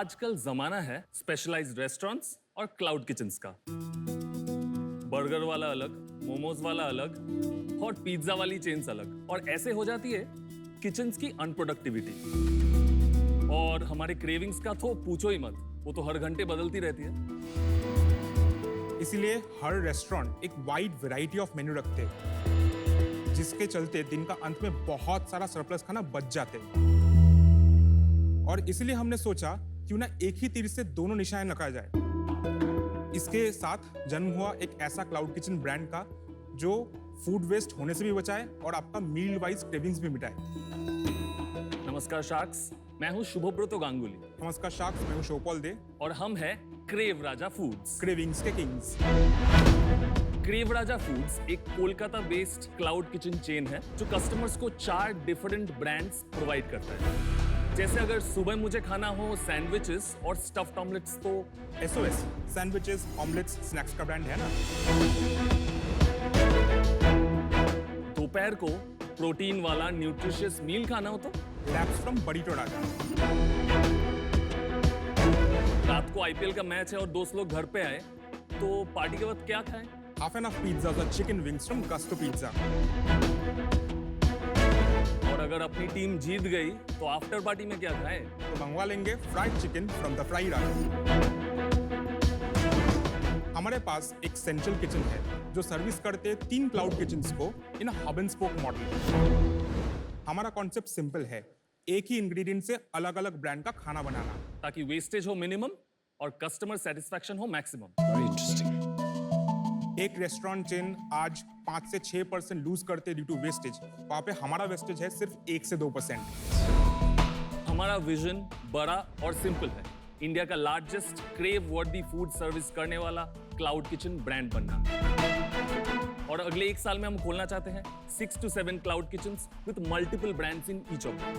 आजकल जमाना है स्पेशलाइज्ड रेस्टोरेंट्स और क्लाउड किचन्स का। बर्गर वाला अलग, मोमोज वाला अलग और पिज्जा वाली चेन्स अलग। और ऐसे हो जाती है किचन्स की अनप्रोडक्टिविटी। और हमारे क्रेविंग्स का तो पूछो ही मत, वो तो हर घंटे बदलती रहती है। इसीलिए हर रेस्टोरेंट एक वाइड वैरायटी ऑफ मेन्यू रखते हैं, जिसके चलते दिन का अंत में बहुत सारा सरप्लस खाना बच जाते हैं। और इसीलिए हमने सोचा क्यों ना एक ही तीर से दोनों निशाने लगाया जाए। इसके साथ जन्म हुआ एक ऐसा क्लाउड किचन ब्रांड का जो फूड वेस्ट होने से भी बचाए और आपका मील वाइज क्रेविंग्स भी मिटाए। नमस्कार शार्क्स, मैं हूँ शुभब्रतो गांगुली। नमस्कार शार्क्स, मैं हूँ शिवपाल दे और हम हैं क्रेव राजा फूड्स। क्रेविंग्स के किंग्स। क्रेव राजा फूड्स एक Kolkata based cloud kitchen chain है जो कस्टमर्स को 4 डिफरेंट ब्रांड्स प्रोवाइड करता है। जैसे अगर सुबह मुझे खाना हो सैंडविचेस और स्टफ्ड ऑमलेट्स तो SOS सैंडविचेस, ऑमलेट्स, स्नैक्स का ब्रांड है ना। दोपहर को प्रोटीन वाला न्यूट्रिशियस मील खाना हो तो लैब्स फ्रॉम बरीटो राजा। रात को IPL का मैच है और दोस्त लोग घर पे आए तो पार्टी के वक्त क्या खाएं? हाफ एन ऑफ पिज्जा और chicken wings from gusto pizza. और अगर अपनी टीम जीत गई तो आफ्टर पार्टी में क्या खाएं? तो मंगवा लेंगे fried chicken from the Fry Raja. हमारे पास एक सेंट्रल किचन है जो सर्विस करते हैं 3 क्लाउड किचन्स को इन हब एंड स्पोक मॉडल। हमारा कॉन्सेप्ट सिंपल है, एक ही इंग्रेडिएंट से अलग अलग ब्रांड का खाना बनाना, ताकि वेस्टेज हो मिनिमम और कस्टमर सेटिस्फैक्शन हो मैक्सिमम। Very interesting. एक रेस्टोरेंट चेन आज 5 से 6% लूज करते ड्यू टू वेस्टेज, वहां पे हमारा वेस्टेज है सिर्फ 1 से 2%। हमारा विजन बड़ा और सिंपल है, इंडिया का लार्जेस्ट क्रेव वर्दी फूड सर्विस करने वाला क्लाउड किचन ब्रांड बनना। और अगले 1 साल में हम खोलना चाहते हैं 6 to 7 cloud kitchens with multiple brands in each of them.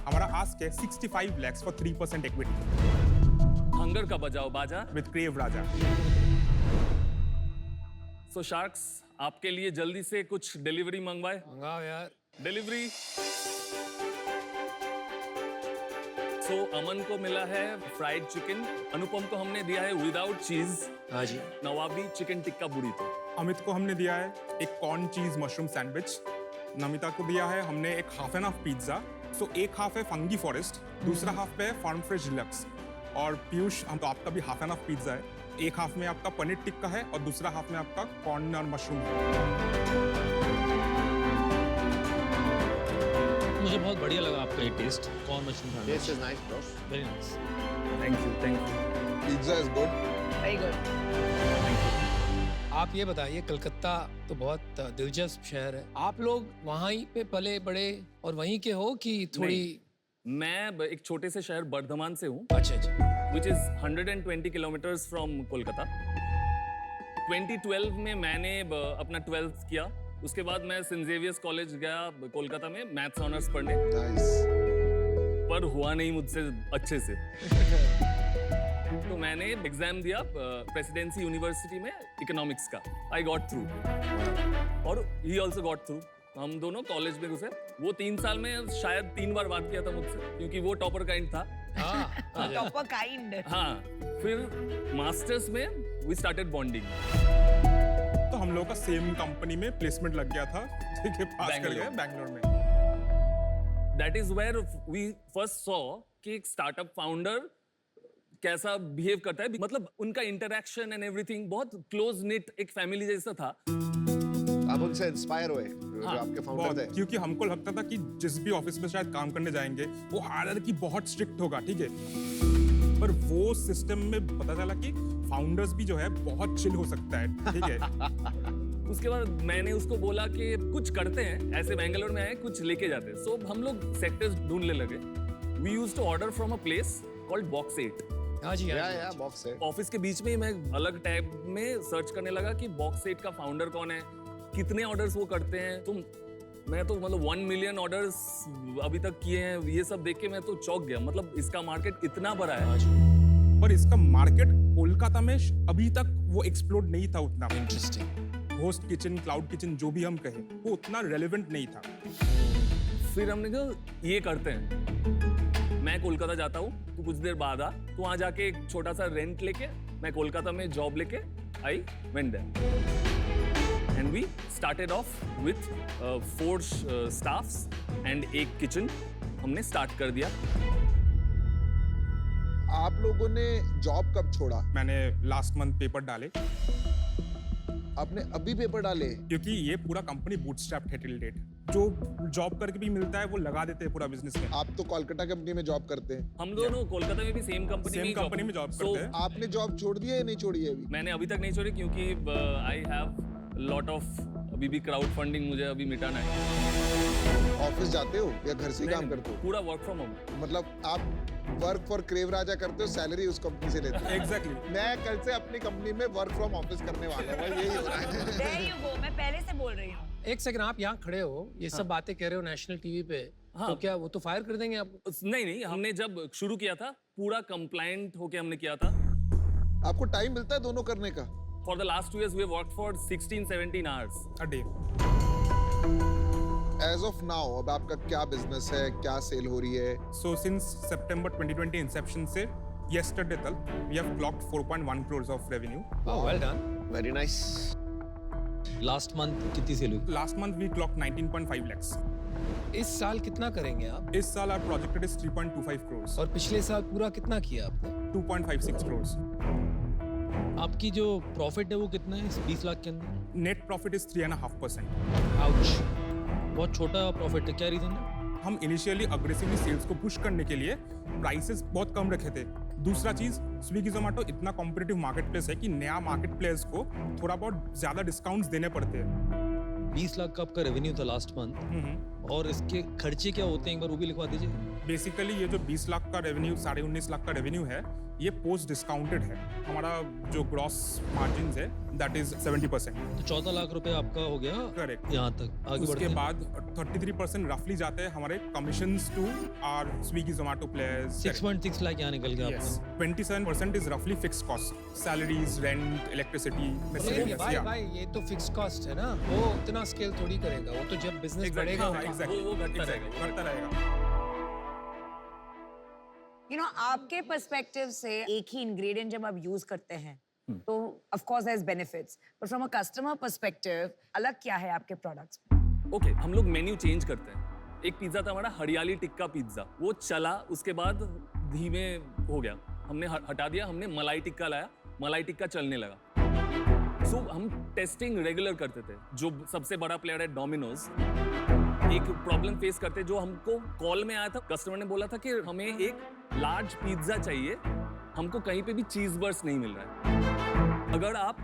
हमारा आस्क है 65 lakhs फॉर 3% इक्विटी हंगर का बजाओ बाजा with crave Raja. So sharks, आपके लिए जल्दी से कुछ डिलीवरी मंगवाए। मंगाओ यार। डिलीवरी। सो अमन को मिला है फ्राइड चिकन, अनुपम को हमने दिया है विदाउट चीज हाँ जी। नवाबी चिकन टिक्का बुरीतो। अमित को हमने दिया है एक कॉर्न चीज मशरूम सैंडविच। नमिता को दिया है हमने एक हाफ एन हाफ पिज्जा। सो एक हाफ है फंगी फॉरेस्ट, दूसरा हाफ पे है फार्म फ्रेश डिलक्स। और पीयूष, हम तो आपका भी हाफ एन हाफ पिज्जा है, एक हाफ में आपका पनीर टिक्का है और दूसरा हाफ में आपका कॉर्न और मशरूम है। मुझे बहुत बढ़िया लगा आपका ये taste, corn mushroom sandwich. Taste is nice, bro. Very nice. Thank you. Pizza is good. Very good. आप ये बताइए, कलकत्ता तो बहुत दिलचस्प शहर है, आप लोग वहाँ ही पे पले बड़े और वहीं के हो कि थोड़ी? मैं एक छोटे से शहर बर्धमान से हूँ, अच्छा अच्छा। which is 120 kilometers from Kolkata. 2012 में मैंने अपना 12th किया, उसके बाद मैं सेंट जेवियर्स कॉलेज गया कोलकाता में मैथ्स ऑनर्स पढ़ने, Nice. पर हुआ नहीं मुझसे अच्छे से। तो मैंने एग्जाम दिया प्रेसिडेंसी यूनिवर्सिटी में इकोनॉमिक्स का। आई गॉट थ्रू और ही ऑल्सो गॉट थ्रू। हम दोनों कॉलेज में घुसे। वो 3 साल में शायद 3 बार बात किया था मुझसे, क्योंकि वो टॉपर काइंड था। Proper kind. हाँ, फिर मास्टर्स में वी स्टार्टेड बॉन्डिंग। तो हम लोग का सेम कंपनी में प्लेसमेंट लग गया था, ठीक है, पास कर गए बैंगलोर में। That is where we first saw कि एक स्टार्टअप फाउंडर कैसा बिहेव करता है, मतलब उनका इंटरेक्शन एंड एवरीथिंग बहुत क्लोज निट एक फैमिली जैसा था। आप उनसे इंस्पायर हुए जो हाँ, आपके फाउंडर बहुत, थे। क्योंकि हमको लगता था कि जिस भी ऑफिस में शायद काम करने जाएंगे वो हायरार्की बहुत स्ट्रिक्ट होगा, ठीक है, पर वो सिस्टम में पता चला कि फाउंडर्स भी जो है बहुत चिल हो सकता है, ठीक है। उसके बाद मैंने उसको बोला कि कुछ करते हैं, ऐसे बेंगलोर में आए कुछ लेके जाते हैं। सो हम लोग सेक्टर्स ढूंढने लगे। We used to order from a place called box 8। हाँ जी। या बॉक्स है। ऑफिस के बीच में ही मैं अलग टैब में सर्च करने लगा कि बॉक्स 8 का फाउंडर कौन है, कितने ऑर्डर्स वो करते हैं। तो मैं तो मतलब 1 मिलियन ऑर्डर्स अभी तक किए हैं, ये सब देख के मैं तो चौंक गया। मतलब इसका मार्केट इतना बड़ा है। पर इसका मार्केट कोलकाता में अभी तक वो एक्सप्लोर नहीं था उतना। Interesting. Host kitchen, cloud kitchen जो भी हम कहें, वो उतना रेलेवेंट नहीं था। फिर हमने कहा ये करते हैं, मैं कोलकाता जाता हूँ, तू कुछ देर बाद आ, तो वहाँ जाके एक छोटा सा रेंट लेके मैं कोलकाता में जॉब लेके I went there and we started off with 4 staffs and एक किचन हमने स्टार्ट कर दिया। आप लोगों ने जॉब कब छोड़ा? मैंने लास्ट मंथ पेपर डाले आपने अभी पेपर डाले? क्योंकि ये पूरा कंपनी बूटस्ट्रैप्ड है टिल डेट। जो जॉब करके भी मिलता है वो लगा देते हैं पूरा बिजनेस में। आप तो कोलकाता कंपनी में जॉब करते हैं। हम दोनों कोलकाता में भी सेम कंपनी में जॉब So, करते हैं। आपने जॉब छोड़ दी है या नहीं छोड़ी है अभी? मैंने अभी तक नहीं छोड़ी क्योंकि आई हैव लॉट ऑफ अभी भी क्राउड फंडिंग मुझे अभी मिटाना है। ऑफिस जाते हो या घर से ही काम करते हो? पूरा वर्क फ्रॉम होम। मतलब आप वर्क फॉर क्रेव राजा करते हो, सैलरी उस कंपनी से लेते हो? एग्जैक्टली। मैं कल से अपनी कंपनी में वर्क फ्रॉम ऑफिस करने वाला हूँ, यही हो रहा है। There you go, मैं पहले से बोल रही हूँ। एक सेकंड, आप यहाँ खड़े हो, ये सब बातें कह रहे हो नेशनल टीवी पे, हाँ। तो क्या वो तो फायर कर देंगे आपको? नहीं, हमने जब शुरू किया था पूरा कंप्लाइंट होके हमने किया था। आपको टाइम मिलता है दोनों करने का? For the last 2 years, we have worked for 16-17 hours a day. As of now, अब आपका क्या बिजनेस है, क्या सेल हो रही है? So since September 2020 inception से yesterday तक we have clocked 4.1 crores of revenue. Oh, well done. Very nice. Last month कितनी सेल हुई? Last month we clocked 19.5 lakhs. इस साल कितना करेंगे आप? इस साल our projected is 3.25 crores. और पिछले साल पूरा कितना किया आपने? 2.56 crores. आपकी जो प्रॉफिट है वो कितना है इस 20 लाख के अंदर? Net profit is 3.5%. आउच, बहुत छोटा प्रॉफिट है, क्या रीजन है? हम इनिशियली अग्रेसिवली सेल्स को पुश करने के लिए प्राइसेस बहुत कम रखे थे। दूसरा चीज, स्विगी जोमेटो इतना कॉम्पिटिटिव मार्केट प्लेस है कि नया मार्केट प्लेयर्स को थोड़ा बहुत ज्यादा डिस्काउंट्स देने पड़ते हैं। 20 लाख का आपका रेवेन्यू था लास्ट मंथ, और इसके खर्चे क्या होते हैं एक बार वो भी लिखवा दीजिए। बेसिकली ये जो 20 लाख का रेवेन्यू, 19.5 लाख का रेवेन्यू है, ये पोस्ट डिस्काउंटेड है। हमारा जो ग्रॉस मार्जिन है दैट इज 70%। तो 14 लाख रुपए आपका हो गया करेक्ट। यहाँ तक आगे बढ़ते उसके हैं। बाद 33% रफली जाते हैं हमारे commissions to our Swiggy Zomato players. 6.6 lakh यहाँ निकल गया Yes. आपका। 27% is roughly fixed cost. Salaries, rent, electricity, नहीं, miscellaneous. भाई Yeah. भाई ये तो फिक्स कॉस्ट है ना, वो उतना स्केल थोड़ी करेगा, वो तो जब बिजनेस Exactly, बढ़ेगा हाँ, उनका। Exactly. वो घटता Exactly. रहेगा। घटता रहेगा। You know, आपके पर्सपेक्टिव से एक ही इंग्रेडिएंट जब आप यूज करते हैं तो of course there is benefits, but from a customer perspective अलग क्या है आपके प्रोडक्ट्स? ओके, हम लोग मेन्यू चेंज करते हैं। एक पिज्जा था हमारा हरियाली टिक्का पिज्जा, वो चला, उसके बाद धीमे हो गया, हमने हटा दिया, हमने मलाई टिक्का लाया, मलाई टिक्का चलने लगा। सो हम टेस्टिंग रेगुलर करते थे। जो सबसे बड़ा प्लेयर है डोमिनोज, एक प्रॉब्लम फेस करते, जो हमको कॉल में आया था, कस्टमर ने बोला था कि हमें एक लार्ज पिज्जा चाहिए, हमको कहीं पे भी चीज बर्स्ट नहीं मिल रहा है। अगर आप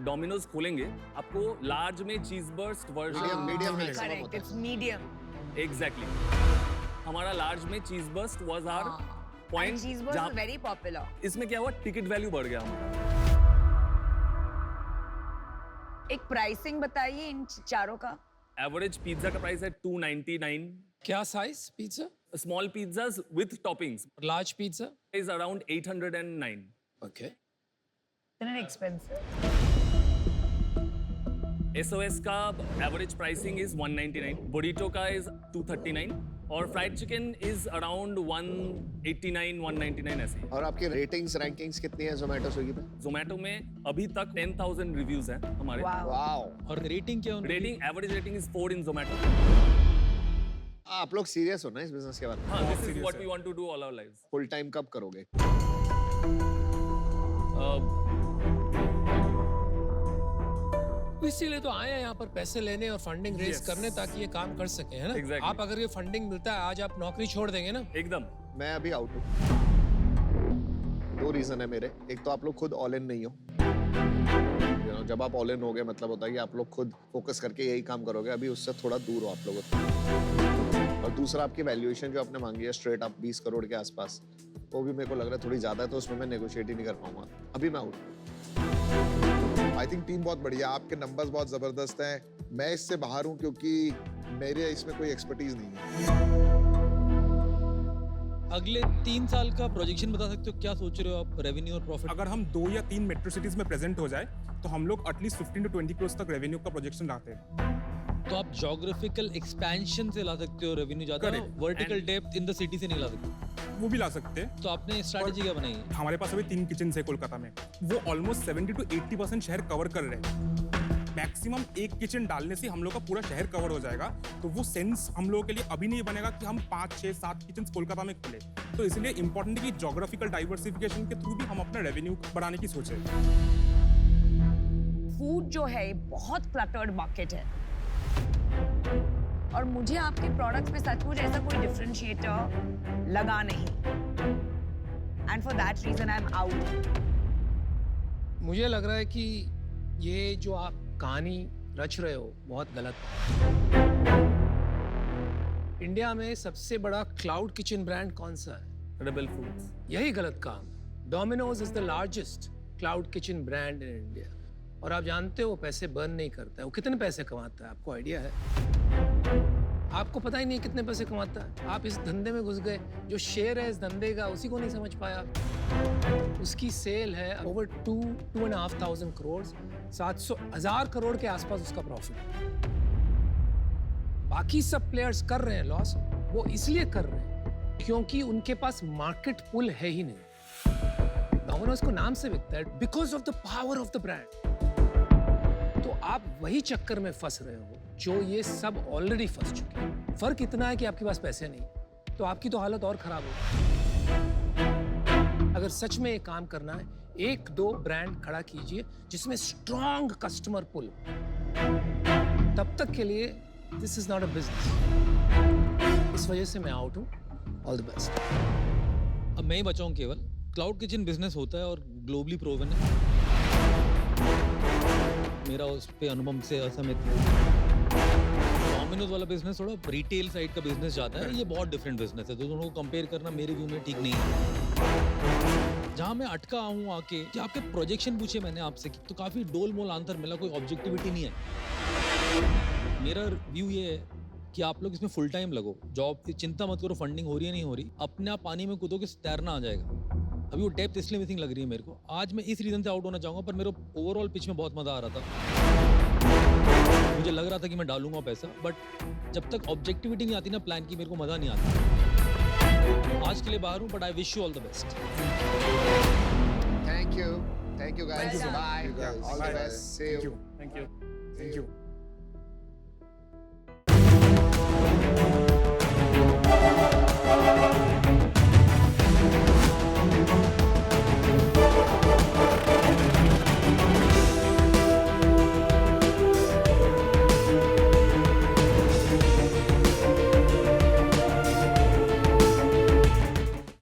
डोमिनोज खोलेंगे, आपको लार्ज में चीज बर्स्ट वर्जन मीडियम में करेक्ट, इट्स मीडियम। एग्जैक्टली। हमारा लार्ज में cheese burst was our point. Cheese burst is very popular. इसमें क्या हुआ, टिकट वैल्यू बढ़ गया हमारा। एक प्राइसिंग बताइए इन चारों का। एवरेज पिज्जा का प्राइस है 299। क्या size pizza? Small pizzas with toppings large pizza? Is around 809। Okay. इतना एक्सपेंसिव? एसओएस का एवरेज प्राइसिंग इज 199, बुरीटो का इज 239 और फ्राइड चिकन इज अराउंड 189 199 ऐसे ही। और आपकी रेटिंग्स रैंकिंग्स कितनी है जोमेटो स्विगी पे? जोमेटो में अभी तक 10,000 रिव्यूज हैं हमारे। वाओ। वाओ। और रेटिंग क्या उनकी? रेटिंग, एवरेज रेटिंग इज 4 इन जोमेटो। आप लोग सीरियस हो ना इस बिजनेस के बारे में? हाँ, दिस इज serious व्हाट है। We want to do all our lives. Full time कब करोगे? इसीलिए तो आए हैं यहाँ पर पैसे लेने और फंडिंग रेज Yes. करने, ताकि ये काम कर सके, है ना? Exactly. आप अगर ये फंडिंग मिलता है, आज आप नौकरी छोड़ देंगे ना? एकदम। मैं अभी आउट हूँ। 2 रीजन है मेरे। एक तो आप लोग खुद ऑल इन नहीं हो। जब आप ऑल इन हो गए मतलब होता है कि आप लोग खुद फोकस करके यही काम करोगे। अभी उससे थोड़ा दूर हो आप लोगों से। और दूसरा, आपकी वैल्यूएशन जो आपने मांगी है स्ट्रेट आप 20 करोड़ के आसपास, वो भी मेरे को लग रहा है थोड़ी ज्यादा है, तो उसमें मैं नेगोशिएट ही नहीं कर पाऊंगा। अभी मैं आउट। आई थिंक टीम बहुत बढ़िया, आपके नंबर्स बहुत जबरदस्त हैं। मैं इससे बाहर हूँ क्योंकि मेरे इसमें कोई एक्सपर्टीज नहीं है। अगले 3 साल का प्रोजेक्शन बता सकते हो? क्या सोच रहे हो आप रेवेन्यू और प्रॉफिट? अगर हम 2 या 3 मेट्रो सिटीज में प्रेजेंट हो जाए तो हम लोग एटलीस्ट 15 to 20 करोड़ तक रेवेन्यू का प्रोजेक्शन रखते हैं। तो आप ज्योग्राफिकल एक्सपेंशन से ला सकते हो रेवेन्यू ज्यादा, Correct. Vertical And- depth in the city से नहीं ला सकते। वो भी ला सकते हैं। तो आपने स्ट्रैटेजी क्या बनाई है? हमारे पास अभी 3 किचन है कोलकाता में, वो ऑलमोस्ट 70 to 80% शहर कवर कर रहे हैं। मैक्सिमम एक किचन डालने से हम लोग का पूरा शहर कवर हो जाएगा, तो वो सेंस हम लोगों के लिए अभी नहीं बनेगा कि हम 5, 6, 7 किचन कोलकाता में खोले। तो इसलिए इंपॉर्टेंट है कि जोग्राफिकल डाइवर्सिफिकेशन के थ्रू भी हम अपना रेवेन्यू बढ़ाने की सोचे। फूड जो है बहुत क्लटर्ड मार्केट है और मुझे आपके प्रोडक्ट्स में सचमुच ऐसा कोई डिफरेंशिएटर लगा नहीं, and for that reason I am out. मुझे लग रहा है कि ये जो आप कहानी रच रहे हो बहुत गलत है। इंडिया में सबसे बड़ा क्लाउड किचन ब्रांड कौन सा है? Rebel foods. यही गलत काम। Domino's is the largest cloud kitchen brand in India, और आप जानते हो वो पैसे बर्न नहीं करता है। वो कितने पैसे कमाता है आपको आइडिया है? आपको पता ही नहीं कितने पैसे कमाता है। आप इस धंधे में घुस गए, जो शेयर है इस धंधे का उसी को नहीं समझ पाया। उसकी सेल है ओवर 2,500 करोड़, 700,000 करोड़ के आसपास उसका प्रॉफिट। बाकी सब प्लेयर्स कर रहे हैं लॉस, वो इसलिए कर रहे हैं क्योंकि उनके पास मार्केट पुल है ही नहीं। डोमिनोज को नाम से बिकता है because of the power of the brand. तो आप वही चक्कर में फंस रहे हो जो ये सब ऑलरेडी फंस चुके हैं। फर्क इतना है कि आपके पास पैसे नहीं, तो आपकी तो हालत और खराब होगी। अगर सच में ये काम करना है, 1-2 ब्रांड खड़ा कीजिए जिसमें स्ट्रॉन्ग कस्टमर पुल। तब तक के लिए this is not a business. इस वजह से मैं आउट हूँ। All the best. अब मैं ही बचाऊं केवल। क्लाउड किचन बिजनेस होता है और ग्लोबली प्रूवन है। मेरा उस पे अनुभव से असमित है। डोमिनोज वाला बिजनेस थोड़ा रिटेल साइड का बिजनेस जाता है, ये बहुत डिफरेंट बिजनेस है, तो दोनों को कंपेयर करना मेरे व्यू में ठीक नहीं है। जहाँ मैं अटका हूँ आके कि आपके प्रोजेक्शन पूछे मैंने आपसे तो काफी डोल मोल आंसर मिला, कोई ऑब्जेक्टिविटी नहीं है। मेरा व्यू ये है कि आप लोग इसमें फुल टाइम लगो, जॉब की चिंता मत करो, फंडिंग हो रही है नहीं हो रही, अपने आप पानी में कूदोगे तैरना आ जाएगा। अभी वो डेप्थ इसलिए मिसिंग लग रही है मेरे को। आज मैं इस रीजन से आउट होना चाहूंगा, पर मेरे ओवरऑल पिच में बहुत मजा आ रहा था। मुझे लग रहा था कि मैं डालूंगा पैसा, बट जब तक ऑब्जेक्टिविटी नहीं आती ना प्लान की, मेरे को मजा नहीं आता। आज के लिए बाहर हूँ, but I wish you all the best. Thank you guys. Well done. Bye. Yeah, All bye. the best. See you. Thank you.